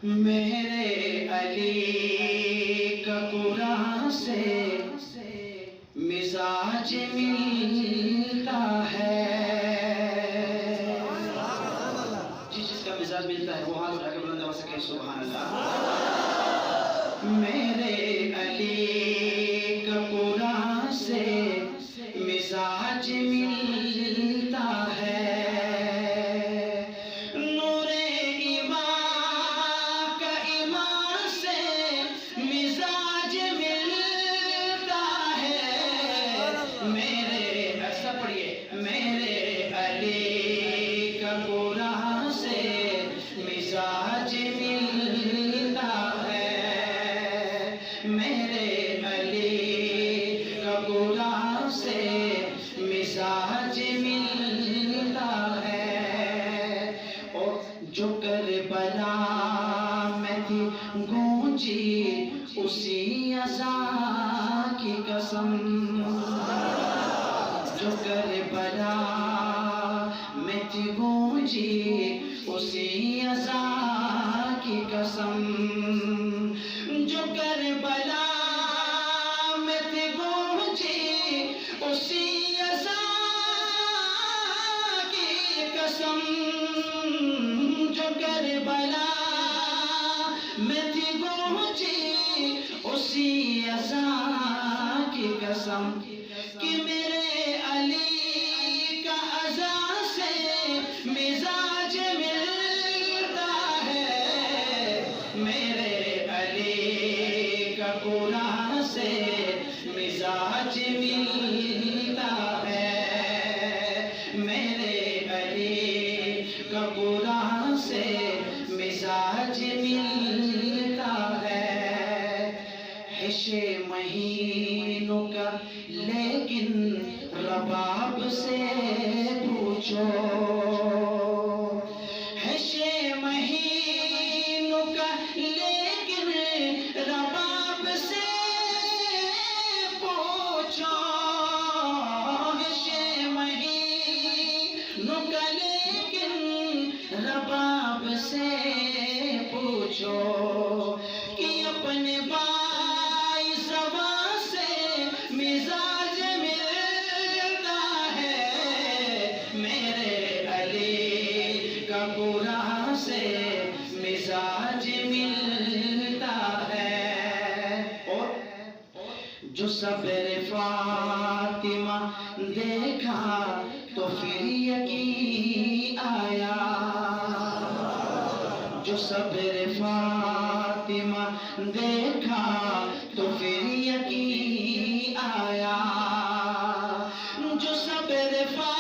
میرے علی کا قرآن سے مزاج ملتا ہے. جس کا مزاج ملتا ہے وہ ہاتھ اٹھا کے بلند آواز سے کہے سبحان اللہ. میرے علی کا قرآن سے مزاج ملتا ہے. نور ایمان کا ایمان سے مزاج ملتا ہے. میرے ایسا پڑھیے میرے علی کا قرآن سے مزاج ملتا ہے. میرے علی کا قرآن سے مزاج ملتا ہے. اور جو کربلا میں تھی گونجی اسی اذان کی قسم. جو کربلا میں تھی گونجی اسی اذان کی قسم. جو کربلا میں تھی گونجی اسی اذان کی قسم. جو کربلا میں تھی گونجی اسی اذان کی قسم کہ میرے علی کا اذان سے مزاج ملتا ہے. میرے علی کا قرآن سے مزاج ملتا ہے. میرے علی کا قرآن سے مزاج ملتا ہے. حشے مہینوں کا لیکن رباب سے پوچھو. حشے مہینوں کا لیکن رباب سے پوچھو. حشے مہینوں کا لیکن رباب سے پوچھو کہ اپنے بائی زبان سے مزاج ملتا ہے. میرے علی کا قرآن سے مزاج ملتا ہے. اور جو صبر فاطمہ دیکھا تو پھر یقین آیا. جو صبر فاطمہ دیکھا تو پھر یقین آیا. جو صبر فاطمہ